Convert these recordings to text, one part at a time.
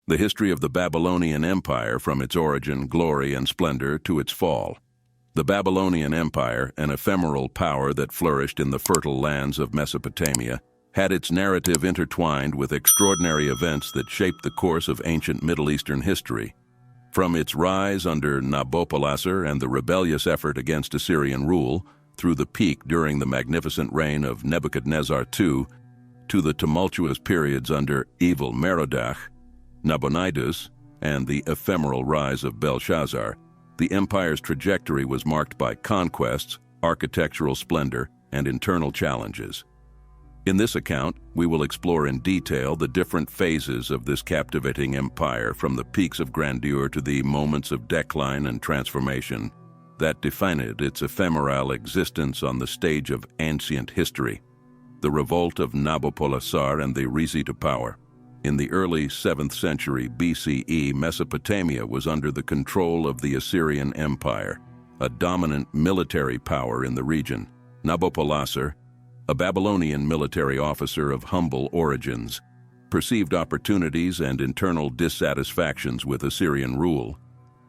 The history of the Babylonian Empire from its origin, glory, and splendor to its fall. The Babylonian Empire, an ephemeral power that flourished in the fertile lands of Mesopotamia, had its narrative intertwined with extraordinary events that shaped the course of ancient Middle Eastern history. From its rise under Nabopolassar and the rebellious effort against Assyrian rule, through the peak during the magnificent reign of Nebuchadnezzar II, to the tumultuous periods under Evil-Merodach, Nabonidus, and the ephemeral rise of Belshazzar, the empire's trajectory was marked by conquests, architectural splendor, and internal challenges. In this account, we will explore in detail the different phases of this captivating empire, from the peaks of grandeur to the moments of decline and transformation that defined its ephemeral existence on the stage of ancient history. The revolt of Nabopolassar and the rise to power. In the early 7th century BCE, Mesopotamia was under the control of the Assyrian Empire, a dominant military power in the region. Nabopolassar, a Babylonian military officer of humble origins, perceived opportunities and internal dissatisfactions with Assyrian rule.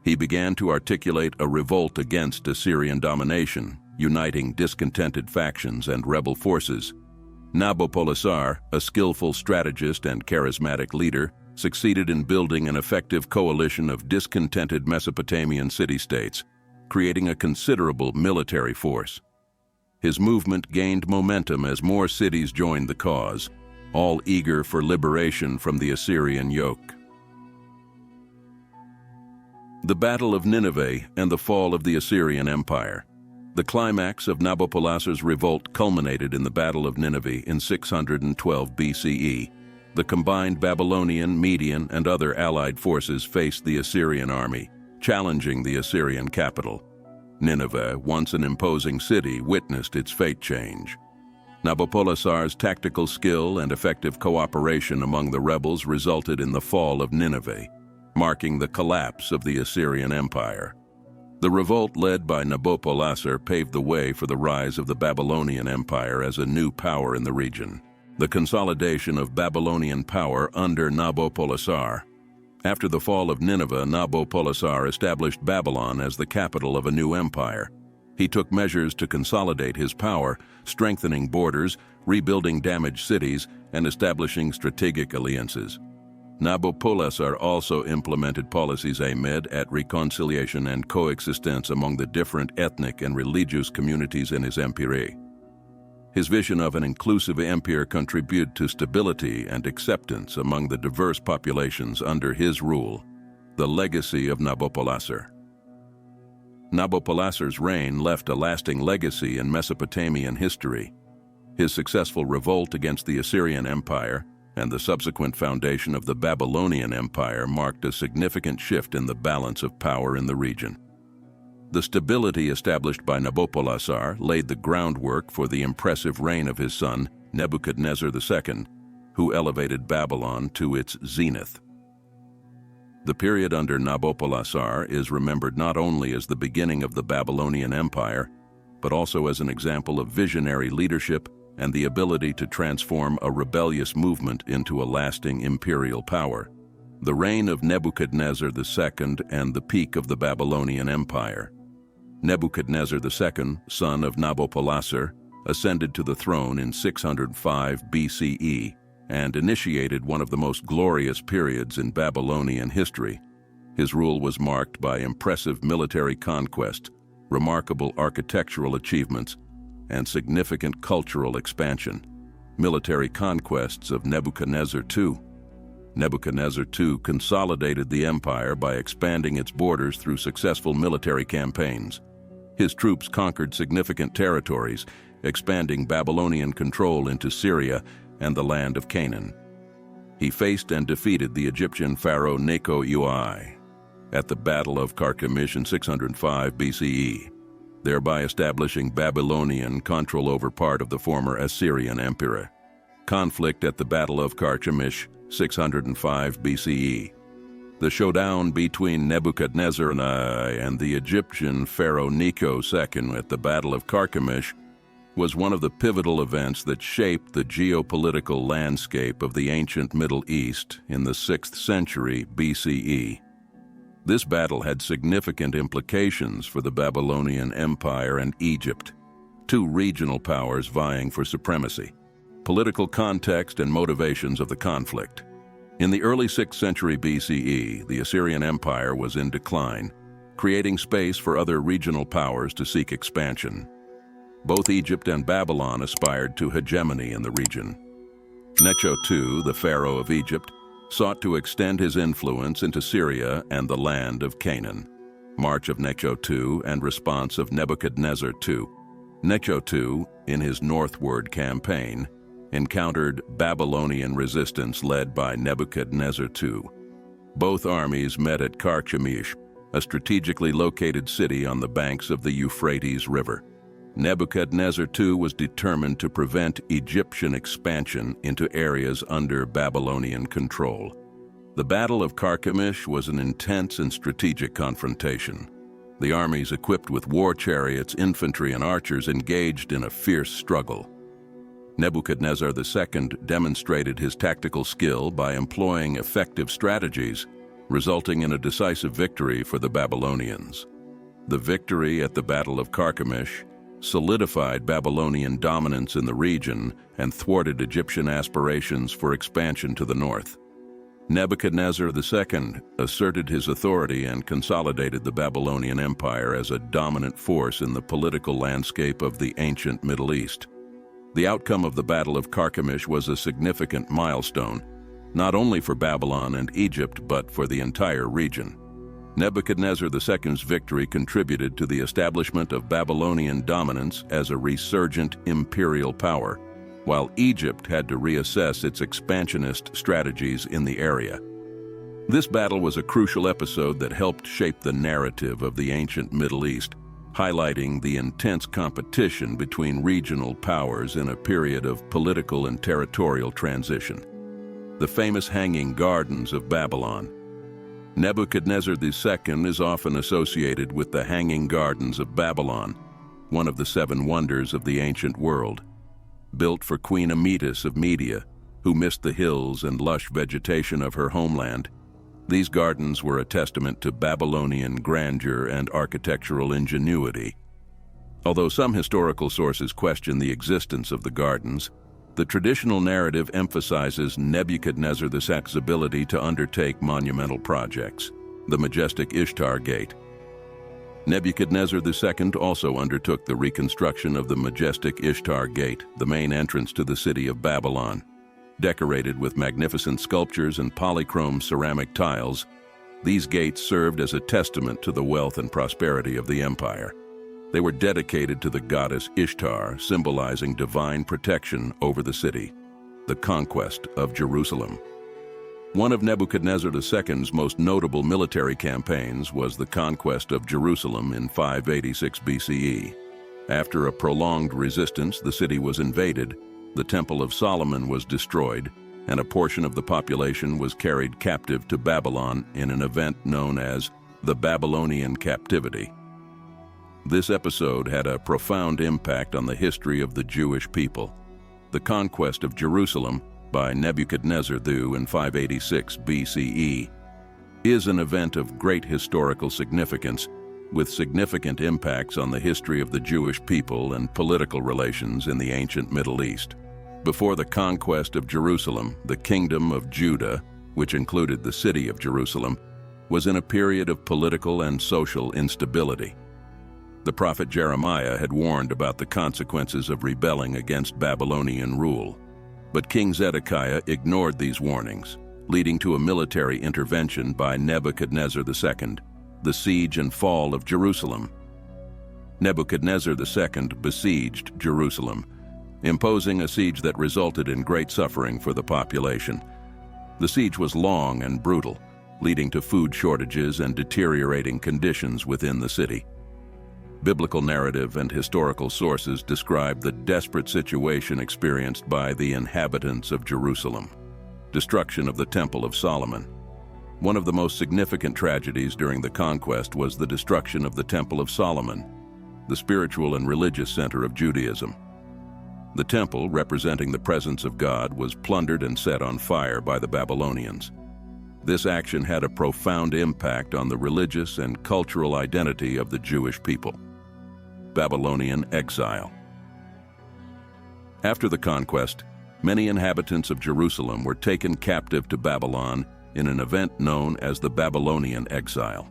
He began to articulate a revolt against Assyrian domination, uniting discontented factions and rebel forces. Nabopolassar, a skillful strategist and charismatic leader, succeeded in building an effective coalition of discontented Mesopotamian city-states, creating a considerable military force. His movement gained momentum as more cities joined the cause, all eager for liberation from the Assyrian yoke. The Battle of Nineveh and the fall of the Assyrian Empire. The climax of Nabopolassar's revolt culminated in the Battle of Nineveh in 612 BCE. The combined Babylonian, Median, and other allied forces faced the Assyrian army, challenging the Assyrian capital. Nineveh, once an imposing city, witnessed its fate change. Nabopolassar's tactical skill and effective cooperation among the rebels resulted in the fall of Nineveh, marking the collapse of the Assyrian Empire. The revolt led by Nabopolassar paved the way for the rise of the Babylonian Empire as a new power in the region. The consolidation of Babylonian power under Nabopolassar. After the fall of Nineveh, Nabopolassar established Babylon as the capital of a new empire. He took measures to consolidate his power, strengthening borders, rebuilding damaged cities, and establishing strategic alliances. Nabopolassar also implemented policies aimed at reconciliation and coexistence among the different ethnic and religious communities in his empire. His vision of an inclusive empire contributed to stability and acceptance among the diverse populations under his rule. The legacy of Nabopolassar. Nabopolassar's reign left a lasting legacy in Mesopotamian history. His successful revolt against the Assyrian Empire and the subsequent foundation of the Babylonian Empire marked a significant shift in the balance of power in the region. The stability established by Nabopolassar laid the groundwork for the impressive reign of his son, Nebuchadnezzar II, who elevated Babylon to its zenith. The period under Nabopolassar is remembered not only as the beginning of the Babylonian Empire, but also as an example of visionary leadership and the ability to transform a rebellious movement into a lasting imperial power. The reign of Nebuchadnezzar II and the peak of the Babylonian Empire. Nebuchadnezzar II, son of Nabopolassar, ascended to the throne in 605 BCE and initiated one of the most glorious periods in Babylonian history. His rule was marked by impressive military conquest, remarkable architectural achievements, and significant cultural expansion. Military conquests of Nebuchadnezzar II. Nebuchadnezzar II consolidated the empire by expanding its borders through successful military campaigns. His troops conquered significant territories, expanding Babylonian control into Syria and the land of Canaan. He faced and defeated the Egyptian pharaoh Necho at the Battle of Carchemish in 605 BCE, thereby establishing Babylonian control over part of the former Assyrian Empire. Conflict at the Battle of Carchemish, 605 BCE. The showdown between Nebuchadnezzar and the Egyptian pharaoh Necho II at the Battle of Carchemish was one of the pivotal events that shaped the geopolitical landscape of the ancient Middle East in the 6th century BCE. This battle had significant implications for the Babylonian Empire and Egypt, two regional powers vying for supremacy. Political context and motivations of the conflict. In the early 6th century BCE, the Assyrian Empire was in decline, creating space for other regional powers to seek expansion. Both Egypt and Babylon aspired to hegemony in the region. Necho II, the pharaoh of Egypt, sought to extend his influence into Syria and the land of Canaan. March of Necho II and response of Nebuchadnezzar II. Necho II, in his northward campaign, encountered Babylonian resistance led by Nebuchadnezzar II. Both armies met at Carchemish, a strategically located city on the banks of the Euphrates River. Nebuchadnezzar II was determined to prevent Egyptian expansion into areas under Babylonian control. The Battle of Carchemish was an intense and strategic confrontation. The armies equipped with war chariots, infantry, and archers engaged in a fierce struggle. Nebuchadnezzar II demonstrated his tactical skill by employing effective strategies, resulting in a decisive victory for the Babylonians. The victory at the Battle of Carchemish solidified Babylonian dominance in the region and thwarted Egyptian aspirations for expansion to the north. Nebuchadnezzar II asserted his authority and consolidated the Babylonian Empire as a dominant force in the political landscape of the ancient Middle East. The outcome of the Battle of Carchemish was a significant milestone, not only for Babylon and Egypt, but for the entire region. Nebuchadnezzar II's victory contributed to the establishment of Babylonian dominance as a resurgent imperial power, while Egypt had to reassess its expansionist strategies in the area. This battle was a crucial episode that helped shape the narrative of the ancient Middle East, highlighting the intense competition between regional powers in a period of political and territorial transition. The famous Hanging Gardens of Babylon. Nebuchadnezzar II is often associated with the Hanging Gardens of Babylon, one of the 7 wonders of the ancient world. Built for Queen Amytis of Media, who missed the hills and lush vegetation of her homeland, these gardens were a testament to Babylonian grandeur and architectural ingenuity. Although some historical sources question the existence of the gardens, the traditional narrative emphasizes Nebuchadnezzar II's ability to undertake monumental projects. The majestic Ishtar Gate. Nebuchadnezzar II also undertook the reconstruction of the majestic Ishtar Gate, the main entrance to the city of Babylon. Decorated with magnificent sculptures and polychrome ceramic tiles, these gates served as a testament to the wealth and prosperity of the empire. They were dedicated to the goddess Ishtar, symbolizing divine protection over the city. The conquest of Jerusalem. One of Nebuchadnezzar II's most notable military campaigns was the conquest of Jerusalem in 586 BCE. After a prolonged resistance, the city was invaded, the Temple of Solomon was destroyed, and a portion of the population was carried captive to Babylon in an event known as the Babylonian Captivity. This episode had a profound impact on the history of the Jewish people. The conquest of Jerusalem by Nebuchadnezzar II in 586 BCE is an event of great historical significance, with significant impacts on the history of the Jewish people and political relations in the ancient Middle East. Before the conquest of Jerusalem, the Kingdom of Judah, which included the city of Jerusalem, was in a period of political and social instability. The prophet Jeremiah had warned about the consequences of rebelling against Babylonian rule. But King Zedekiah ignored these warnings, leading to a military intervention by Nebuchadnezzar II, the siege and fall of Jerusalem. Nebuchadnezzar II besieged Jerusalem, imposing a siege that resulted in great suffering for the population. The siege was long and brutal, leading to food shortages and deteriorating conditions within the city. Biblical narrative and historical sources describe the desperate situation experienced by the inhabitants of Jerusalem. Destruction of the Temple of Solomon. One of the most significant tragedies during the conquest was the destruction of the Temple of Solomon, the spiritual and religious center of Judaism. The temple, representing the presence of God, was plundered and set on fire by the Babylonians. This action had a profound impact on the religious and cultural identity of the Jewish people. Babylonian exile. After the conquest, many inhabitants of Jerusalem were taken captive to Babylon in an event known as the Babylonian exile.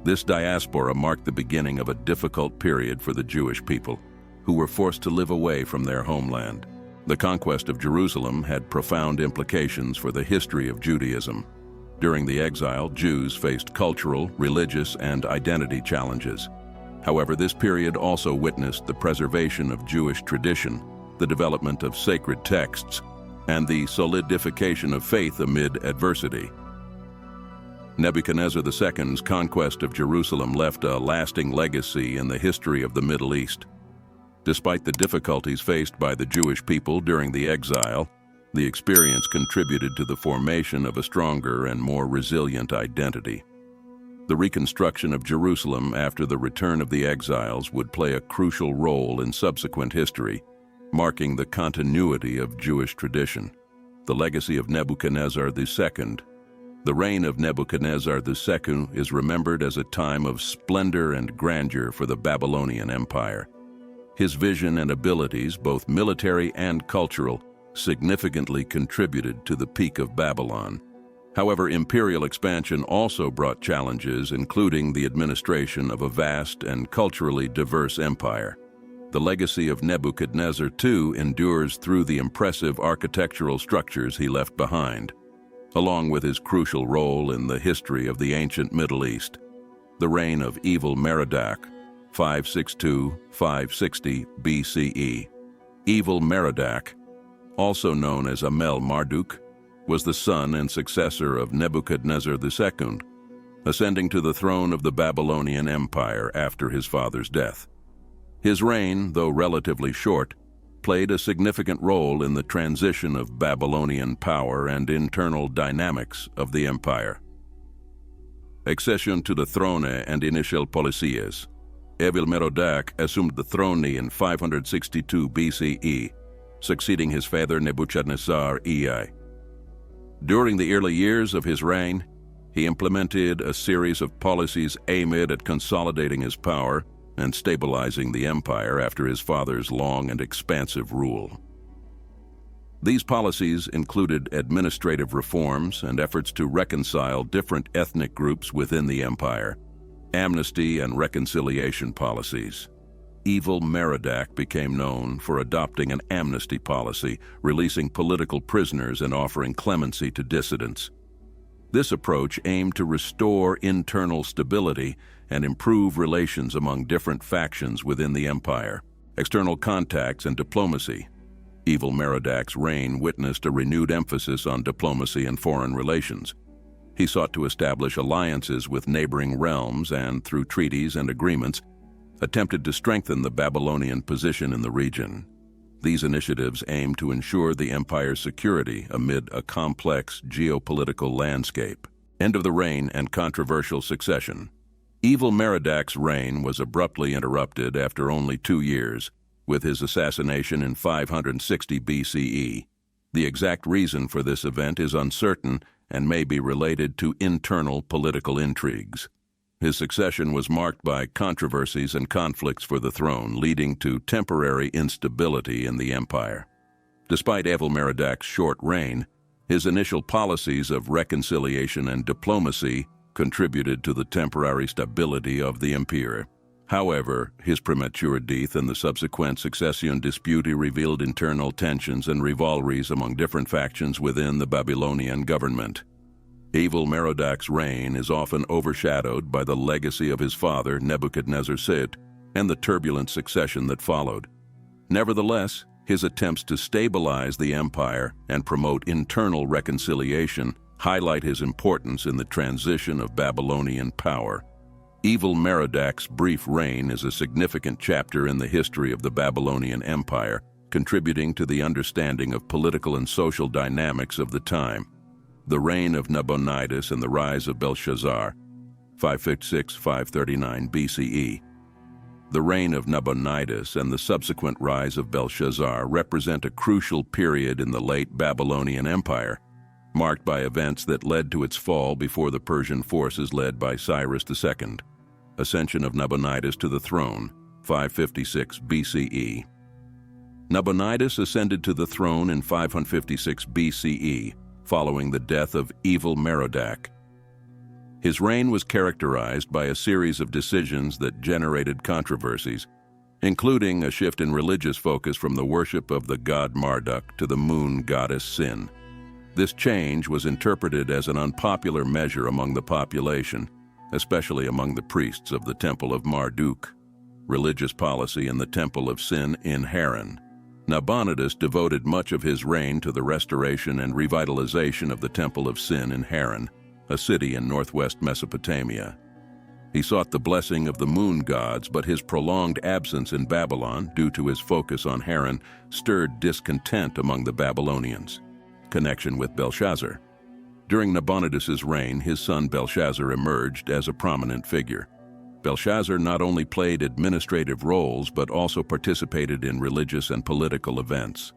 This diaspora marked the beginning of a difficult period for the Jewish people, who were forced to live away from their homeland. The conquest of Jerusalem had profound implications for the history of Judaism. During the exile, Jews faced cultural, religious, and identity challenges. However, this period also witnessed the preservation of Jewish tradition, the development of sacred texts, and the solidification of faith amid adversity. Nebuchadnezzar II's conquest of Jerusalem left a lasting legacy in the history of the Middle East. Despite the difficulties faced by the Jewish people during the exile, the experience contributed to the formation of a stronger and more resilient identity. The reconstruction of Jerusalem after the return of the exiles would play a crucial role in subsequent history, marking the continuity of Jewish tradition. The legacy of Nebuchadnezzar II. The reign of Nebuchadnezzar II is remembered as a time of splendor and grandeur for the Babylonian Empire. His vision and abilities, both military and cultural, significantly contributed to the peak of Babylon. However, imperial expansion also brought challenges, including the administration of a vast and culturally diverse empire. The legacy of Nebuchadnezzar II endures through the impressive architectural structures he left behind, along with his crucial role in the history of the ancient Middle East. The reign of Evil-Merodach, 562–560 BCE. Evil-Merodach, also known as Amel-Marduk, was the son and successor of Nebuchadnezzar II, ascending to the throne of the Babylonian Empire after his father's death. His reign, though relatively short, played a significant role in the transition of Babylonian power and internal dynamics of the empire. Accession to the throne and initial policies. Evil-Merodach assumed the throne in 562 BCE, succeeding his father Nebuchadnezzar II. During the early years of his reign, he implemented a series of policies aimed at consolidating his power and stabilizing the empire after his father's long and expansive rule. These policies included administrative reforms and efforts to reconcile different ethnic groups within the empire, amnesty and reconciliation policies. Evil-Merodach became known for adopting an amnesty policy, releasing political prisoners and offering clemency to dissidents. This approach aimed to restore internal stability and improve relations among different factions within the empire. External contacts and diplomacy. Evil-Merodach's reign witnessed a renewed emphasis on diplomacy and foreign relations. He sought to establish alliances with neighboring realms and, through treaties and agreements, attempted to strengthen the Babylonian position in the region. These initiatives aimed to ensure the empire's security amid a complex geopolitical landscape. End of the reign and controversial succession. Evil-Merodach's reign was abruptly interrupted after only 2 years, with his assassination in 560 BCE. The exact reason for this event is uncertain and may be related to internal political intrigues. His succession was marked by controversies and conflicts for the throne, leading to temporary instability in the empire. Despite Evil-Merodach's short reign, his initial policies of reconciliation and diplomacy contributed to the temporary stability of the empire. However, his premature death and the subsequent succession dispute revealed internal tensions and rivalries among different factions within the Babylonian government. Evil-Merodach's reign is often overshadowed by the legacy of his father, Nebuchadnezzar II, and the turbulent succession that followed. Nevertheless, his attempts to stabilize the empire and promote internal reconciliation highlight his importance in the transition of Babylonian power. Evil-Merodach's brief reign is a significant chapter in the history of the Babylonian Empire, contributing to the understanding of political and social dynamics of the time. The reign of Nabonidus and the rise of Belshazzar, 556–539 BCE. The reign of Nabonidus and the subsequent rise of Belshazzar represent a crucial period in the late Babylonian Empire, marked by events that led to its fall before the Persian forces led by Cyrus II. Ascension of Nabonidus to the throne, 556 BCE. Nabonidus ascended to the throne in 556 BCE, following the death of Evil-Merodach. His reign was characterized by a series of decisions that generated controversies, including a shift in religious focus from the worship of the god Marduk to the moon goddess Sin. This change was interpreted as an unpopular measure among the population, especially among the priests of the Temple of Marduk, religious policy in the Temple of Sin in Haran. Nabonidus devoted much of his reign to the restoration and revitalization of the Temple of Sin in Haran, a city in northwest Mesopotamia. He sought the blessing of the moon gods, but his prolonged absence in Babylon, due to his focus on Haran, stirred discontent among the Babylonians. Connection with Belshazzar. During Nabonidus's reign, his son Belshazzar emerged as a prominent figure. Belshazzar not only played administrative roles, but also participated in religious and political events.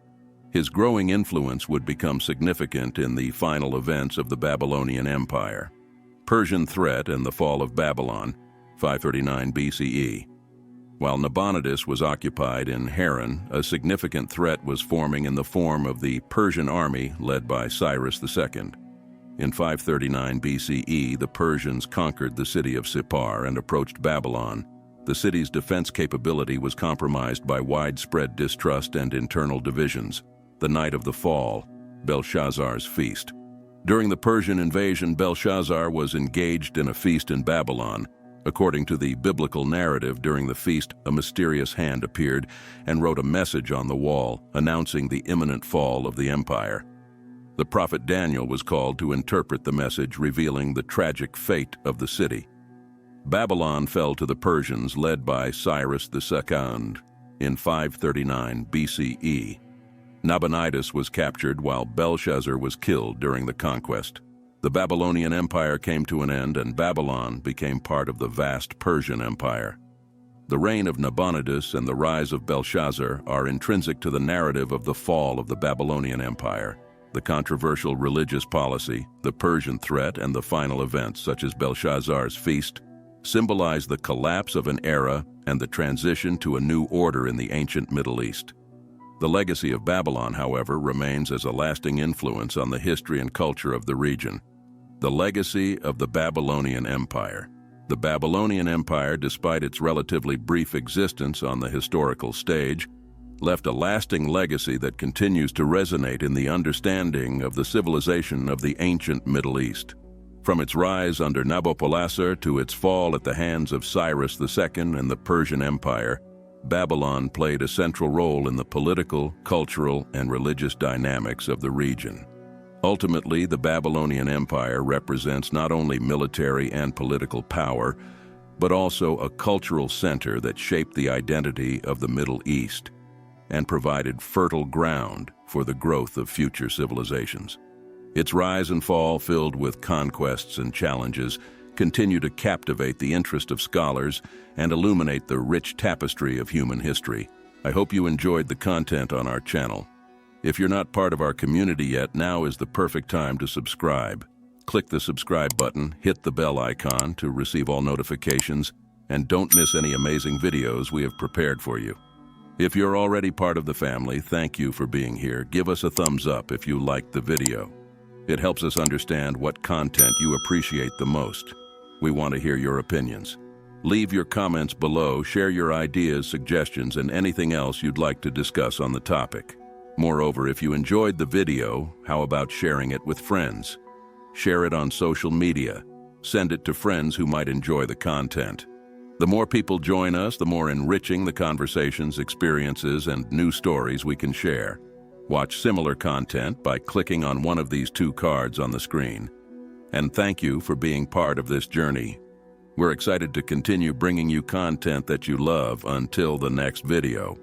His growing influence would become significant in the final events of the Babylonian Empire. Persian threat and the fall of Babylon, 539 BCE. While Nabonidus was occupied in Haran, a significant threat was forming in the form of the Persian army led by Cyrus II. In 539 BCE, the Persians conquered the city of Sippar and approached Babylon. The city's defense capability was compromised by widespread distrust and internal divisions. The night of the fall, Belshazzar's feast. During the Persian invasion, Belshazzar was engaged in a feast in Babylon. According to the biblical narrative, during the feast, a mysterious hand appeared and wrote a message on the wall, announcing the imminent fall of the empire. The prophet Daniel was called to interpret the message, revealing the tragic fate of the city. Babylon fell to the Persians, led by Cyrus II, in 539 BCE. Nabonidus was captured while Belshazzar was killed during the conquest. The Babylonian Empire came to an end, and Babylon became part of the vast Persian Empire. The reign of Nabonidus and the rise of Belshazzar are intrinsic to the narrative of the fall of the Babylonian Empire. The controversial religious policy, the Persian threat, and the final events, such as Belshazzar's feast, symbolize the collapse of an era and the transition to a new order in the ancient Middle East. The legacy of Babylon, however, remains as a lasting influence on the history and culture of the region. The legacy of the Babylonian Empire. The Babylonian Empire, despite its relatively brief existence on the historical stage, left a lasting legacy that continues to resonate in the understanding of the civilization of the ancient Middle East. From its rise under Nabopolassar to its fall at the hands of Cyrus II and the Persian Empire, Babylon played a central role in the political, cultural, and religious dynamics of the region. Ultimately, the Babylonian Empire represents not only military and political power, but also a cultural center that shaped the identity of the Middle East and provided fertile ground for the growth of future civilizations. Its rise and fall, filled with conquests and challenges, continue to captivate the interest of scholars and illuminate the rich tapestry of human history. I hope you enjoyed the content on our channel. If you're not part of our community yet, now is the perfect time to subscribe. Click the subscribe button, hit the bell icon to receive all notifications, and don't miss any amazing videos we have prepared for you. If you're already part of the family, thank you for being here. Give us a thumbs up if you liked the video. It helps us understand what content you appreciate the most. We want to hear your opinions. Leave your comments below, share your ideas, suggestions, and anything else you'd like to discuss on the topic. Moreover, if you enjoyed the video, how about sharing it with friends? Share it on social media. Send it to friends who might enjoy the content. The more people join us, the more enriching the conversations, experiences, and new stories we can share. Watch similar content by clicking on one of these two cards on the screen. And thank you for being part of this journey. We're excited to continue bringing you content that you love. Until the next video.